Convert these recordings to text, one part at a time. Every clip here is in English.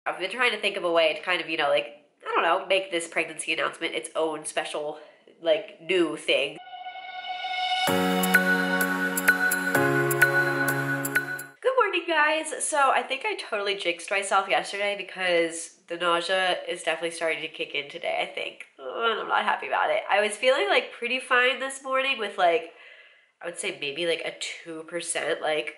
I've been trying to think of a way to kind of, like, I don't know, make this pregnancy announcement its own special, like, new thing. Good morning, guys. So I think I totally jinxed myself yesterday because the nausea is definitely starting to kick in today, I think. And I'm not happy about it. I was feeling like pretty fine this morning with like, I would say maybe like a 2% like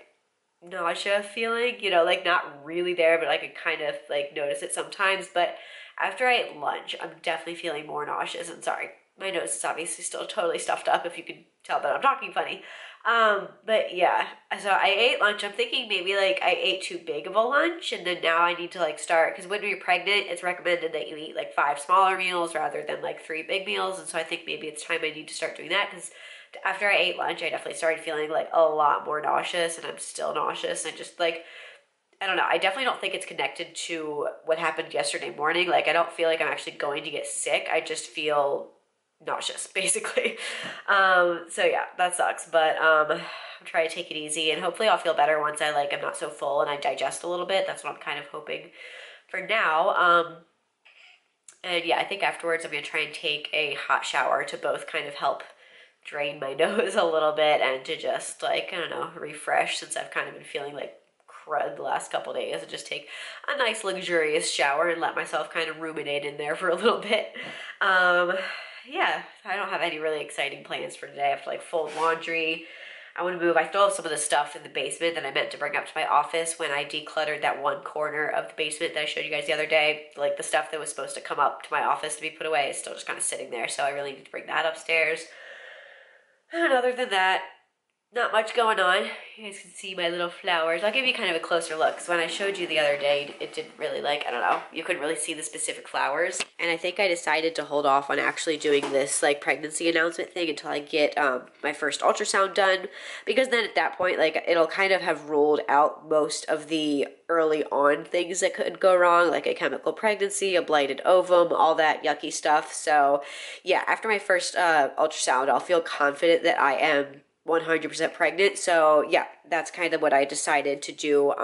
nausea feeling, like not really there, but I could kind of like notice it sometimes. But after I ate lunch, I'm definitely feeling more nauseous. And sorry, my nose is obviously still totally stuffed up if you can tell that I'm talking funny. But yeah, so I ate lunch. I'm thinking maybe like I ate too big of a lunch and then now I need to like start, because when you're pregnant, it's recommended that you eat like 5 smaller meals rather than like 3 big meals. And so I think maybe it's time I need to start doing that, because after I ate lunch, I definitely started feeling like a lot more nauseous, and I'm still nauseous. And just like, I don't know, I definitely don't think it's connected to what happened yesterday morning. Like, I don't feel like I'm actually going to get sick. I just feel nauseous, basically. So yeah, that sucks. But I'm trying to take it easy, and hopefully I'll feel better once I'm not so full and I digest a little bit. That's what I'm kind of hoping for now. And yeah, I think afterwards I'm gonna try and take a hot shower to both kind of help drain my nose a little bit and to just like, I don't know, refresh, since I've kind of been feeling like crud the last couple days, and just take a nice luxurious shower and let myself kind of ruminate in there for a little bit. Yeah, I don't have any really exciting plans for today. I have to like fold laundry. I want to move. I still have some of the stuff in the basement that I meant to bring up to my office when I decluttered that one corner of the basement that I showed you guys the other day. Like the stuff that was supposed to come up to my office to be put away is still just kind of sitting there. So I really need to bring that upstairs. And other than that, not much going on. You guys can see my little flowers. I'll give you kind of a closer look, because when I showed you the other day, it didn't really like, I don't know, you couldn't really see the specific flowers. And I think I decided to hold off on actually doing this like pregnancy announcement thing until I get my first ultrasound done, because then at that point, like, it'll kind of have ruled out most of the early on things that could go wrong, like a chemical pregnancy, a blighted ovum, all that yucky stuff. So yeah, after my first ultrasound, I'll feel confident that I am 100% pregnant. So yeah, that's kind of what I decided to do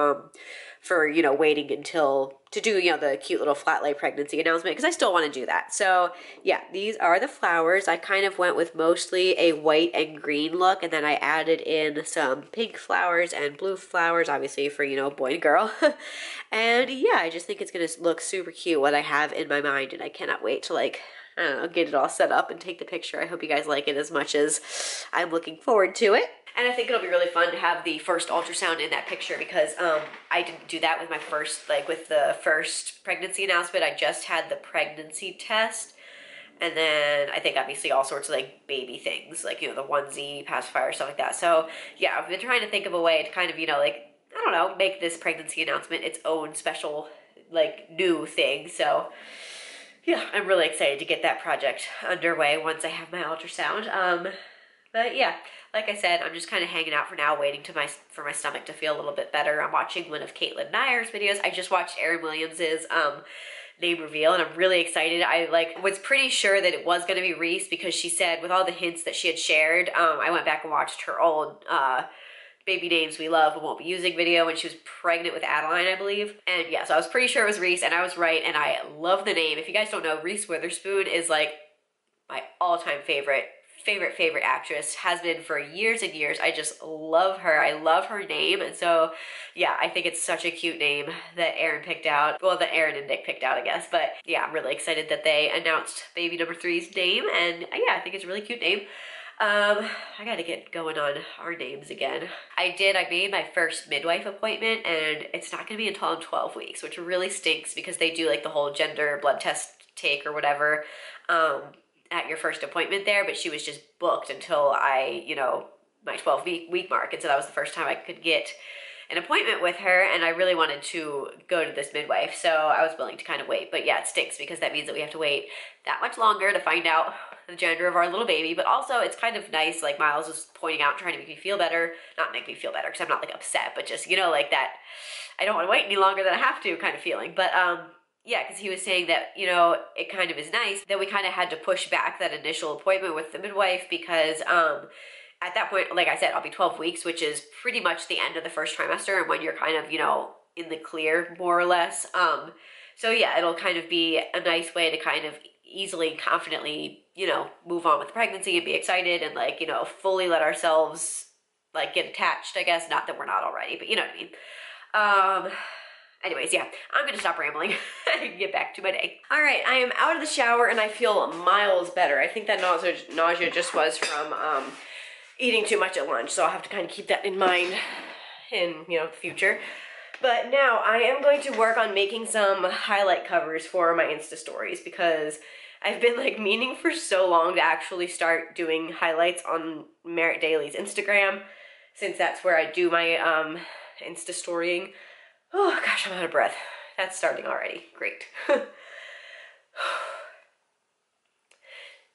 for, waiting until to do, the cute little flat lay pregnancy announcement, because I still want to do that. So yeah, these are the flowers. I kind of went with mostly a white and green look, and then I added in some pink flowers and blue flowers, obviously for, boy and girl. And yeah, I just think it's gonna look super cute, what I have in my mind, and I cannot wait to like, I don't know, get it all set up and take the picture. I hope you guys like it as much as I'm looking forward to it. And I think it'll be really fun to have the first ultrasound in that picture, because I didn't do that with my first, like with the first pregnancy announcement. I just had the pregnancy test. And then I think obviously all sorts of like baby things, like, the onesie, pacifier, stuff like that. So yeah, I've been trying to think of a way to kind of, like, I don't know, make this pregnancy announcement its own special, like, new thing. So yeah, I'm really excited to get that project underway once I have my ultrasound. But yeah, like I said, I'm just kind of hanging out for now, waiting for my stomach to feel a little bit better. I'm watching one of Caitlin Nier's videos. I just watched Erin Williams's name reveal, and I'm really excited. I was pretty sure that it was going to be Reese, because she said with all the hints that she had shared, I went back and watched her old baby names we love but won't be using video when she was pregnant with Adeline, I believe. And yeah, so I was pretty sure it was Reese, and I was right, and I love the name. If you guys don't know, Reese Witherspoon is like my all-time favorite actress, has been for years and years. I just love her. I love her name. And so yeah, I think it's such a cute name that Erin picked out. Well, that Erin and Nick picked out, I guess. But yeah, I'm really excited that they announced baby number 3's name. And yeah, I think it's a really cute name. I gotta get going on our names again. I made my first midwife appointment, and it's not gonna be until I'm 12 weeks, which really stinks, because they do like the whole gender blood test take or whatever at your first appointment there, but she was just booked until I, my 12-week mark. And so that was the first time I could get an appointment with her, and I really wanted to go to this midwife, so I was willing to kind of wait. But yeah, it stinks, because that means that we have to wait that much longer to find out the gender of our little baby. But also it's kind of nice, like Miles was pointing out, trying to make me feel better. Not make me feel better, because I'm not like upset, but just, like that I don't want to wait any longer than I have to kind of feeling. But yeah, because he was saying that, it kind of is nice that we kind of had to push back that initial appointment with the midwife, because at that point, like I said, I'll be 12 weeks, which is pretty much the end of the first trimester, and when you're kind of, in the clear, more or less. So yeah, it'll kind of be a nice way to kind of easily and confidently, you know, move on with the pregnancy and be excited and like, you know, fully let ourselves like get attached, I guess. Not that we're not already, but you know what I mean. Anyways, yeah, I'm gonna stop rambling and get back to my day. All right, I am out of the shower and I feel miles better. I think that nausea just was from eating too much at lunch, so I'll have to kind of keep that in mind in, you know, the future. But now I am going to work on making some highlight covers for my Insta stories because I've been like meaning for so long to actually start doing highlights on Merrit Daily's Instagram, since that's where I do my Insta storying. Oh gosh, I'm out of breath. That's starting already. Great.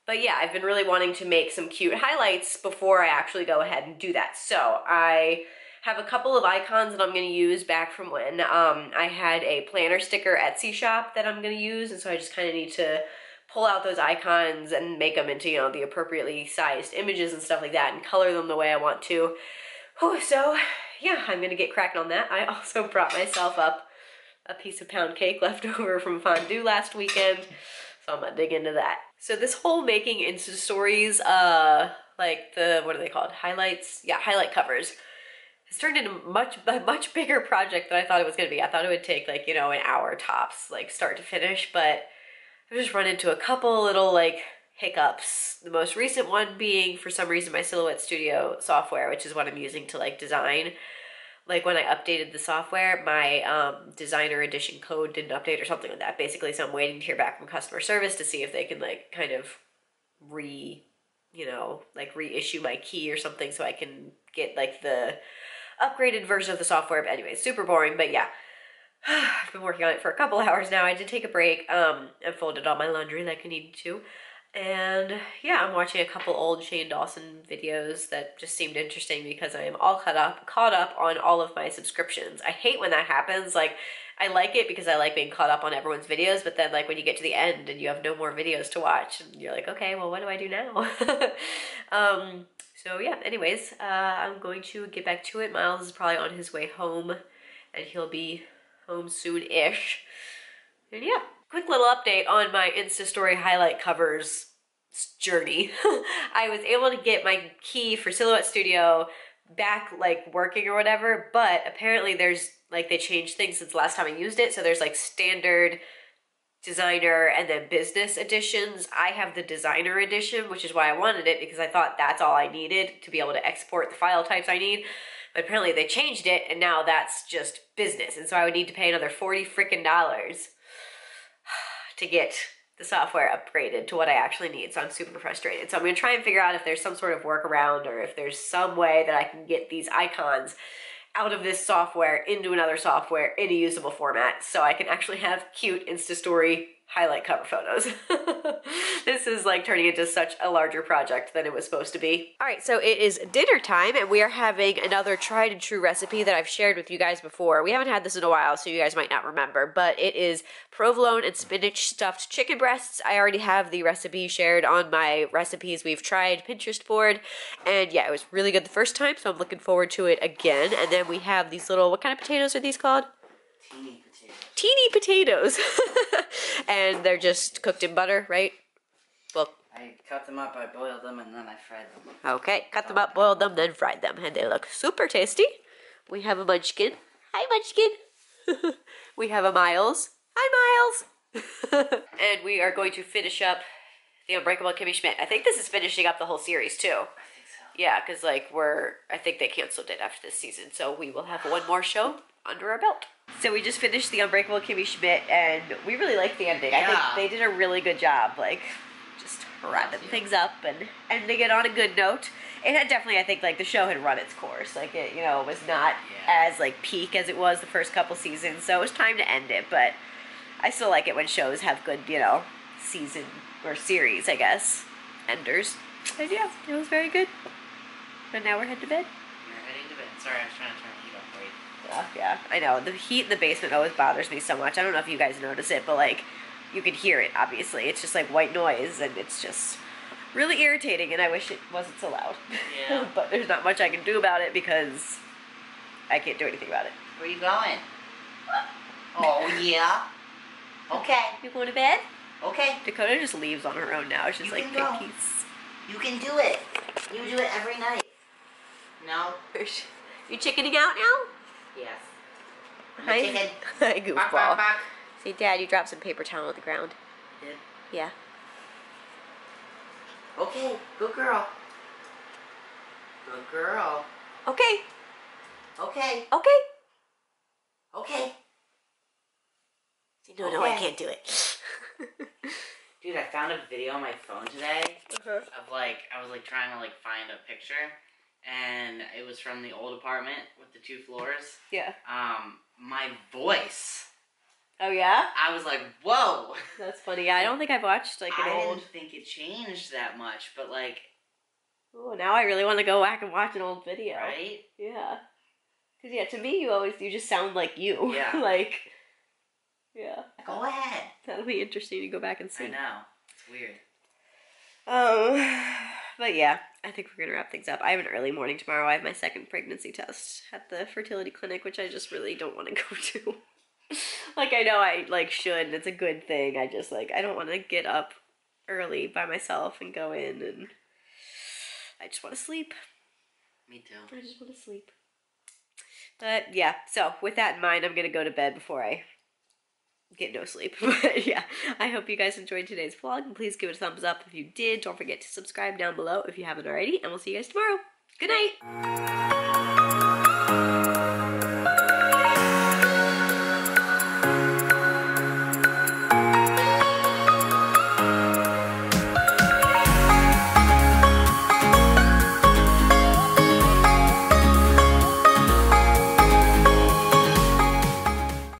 But yeah, I've been really wanting to make some cute highlights before I actually go ahead and do that. So I have a couple of icons that I'm going to use back from when I had a planner sticker Etsy shop that I'm going to use, and so I just kind of need to pull out those icons and make them into, you know, the appropriately sized images and stuff like that and color them the way I want to. Whew, so yeah, I'm going to get cracking on that. I also brought myself up a piece of pound cake left over from fondue last weekend, so I'm going to dig into that. So this whole making Insta stories, like the, what are they called? Highlights? Yeah, highlight covers. It's turned into a much bigger project than I thought it was going to be. I thought it would take like, you know, an hour tops, like start to finish, but I've just run into a couple little like hiccups. The most recent one being, for some reason, my Silhouette Studio software, which is what I'm using to like design. Like when I updated the software, my designer edition code didn't update or something like that. Basically, so I'm waiting to hear back from customer service to see if they can like kind of reissue my key or something so I can get like the upgraded version of the software. But anyways, super boring, but yeah. I've been working on it for a couple hours now. I did take a break and folded all my laundry like I needed to. And yeah, I'm watching a couple old Shane Dawson videos that just seemed interesting because I am all caught up on all of my subscriptions. I hate when that happens. Like, I like it because I like being caught up on everyone's videos, but then like when you get to the end and you have no more videos to watch, and you're like, okay, well, what do I do now? So yeah, anyways, I'm going to get back to it. Miles is probably on his way home, and he'll be home soon-ish. And yeah, quick little update on my Insta story highlight covers journey. I was able to get my key for Silhouette Studio back like working or whatever, but apparently there's like, they changed things since the last time I used it. So there's like standard, designer, and then business editions. I have the designer edition, which is why I wanted it, because I thought that's all I needed to be able to export the file types I need. But apparently they changed it, and now that's just business. And so I would need to pay another $40 freaking to get the software upgraded to what I actually need. So I'm super frustrated. So I'm going to try and figure out if there's some sort of workaround, or if there's some way that I can get these icons out of this software into another software in a usable format so I can actually have cute Insta story highlight cover photos. This is like turning into such a larger project than it was supposed to be. All right, so it is dinner time, and we are having another tried and true recipe that I've shared with you guys before. We haven't had this in a while, so you guys might not remember, but it is provolone and spinach stuffed chicken breasts. I already have the recipe shared on my recipes we've tried Pinterest board, and yeah, it was really good the first time, so I'm looking forward to it again. And then we have these little, what kind of potatoes are these called? Teeny potatoes. And they're just cooked in butter, right? Well, I cut them up, I boiled them, and then I fried them. Okay, cut them up, boiled them, then fried them, and they look super tasty. We have a Munchkin. Hi, Munchkin. We have a Miles. Hi, Miles. And we are going to finish up The Unbreakable Kimmy Schmidt. I think this is finishing up the whole series, too. I think so. Yeah, because like I think they canceled it after this season, so we will have one more show under our belt. So we just finished The Unbreakable Kimmy Schmidt, and we really liked the ending. Yeah. I think they did a really good job, like, just wrapping things up and ending it on a good note. It had definitely, I think, like, the show had run its course. Like, it, you know, was not as, like, peak as it was the first couple seasons, so it was time to end it, but I still like it when shows have good, you know, season or series, I guess, enders. And yeah, it was very good. But now we're heading to bed. You're heading to bed. Sorry, I was trying to turn the heat off. Wait. Yeah, I know. The heat in the basement always bothers me so much. I don't know if you guys notice it, but like, you can hear it, obviously. It's just like white noise, and it's just really irritating, and I wish it wasn't so loud. Yeah. But there's not much I can do about it because I can't do anything about it. Where are you going? Oh, yeah. Okay. You going to bed? Okay. Dakota just leaves on her own now. She's You like, can go. peace. You can do it. You do it every night. No? You chickening out now? Yes. Hi, chicken. hi, goofball. Bark, bark, bark. See, Dad, you dropped some paper towel on the ground. Did? Yeah. Okay. Good girl. Good girl. Okay. Okay. Okay. Okay. See, no, I Okay. can't do it. Dude, I found a video on my phone today Uh-huh. of I was trying to find a picture, and it was from the old apartment with the 2 floors. Yeah. My voice. Oh, yeah? I was like, whoa. That's funny. Yeah, I don't think I've watched an I old. didn't think it changed that much, but Oh, now I really want to go back and watch an old video. right? Yeah. Because, yeah, to me, you just sound like you. Yeah. Yeah. Go ahead. That'll be interesting to go back and see. I know. It's weird. But yeah, I think we're gonna wrap things up. I have an early morning tomorrow. I have my second pregnancy test at the fertility clinic, which I just really don't want to go to. I know I should, and it's a good thing. I just I don't want to get up early by myself and go in, and I just want to sleep. Me too. I just want to sleep. But yeah, so with that in mind, I'm gonna go to bed before I get no sleep. But yeah, I hope you guys enjoyed today's vlog, and please give it a thumbs up if you did. Don't forget to subscribe down below if you haven't already, and we'll see you guys tomorrow. Good night!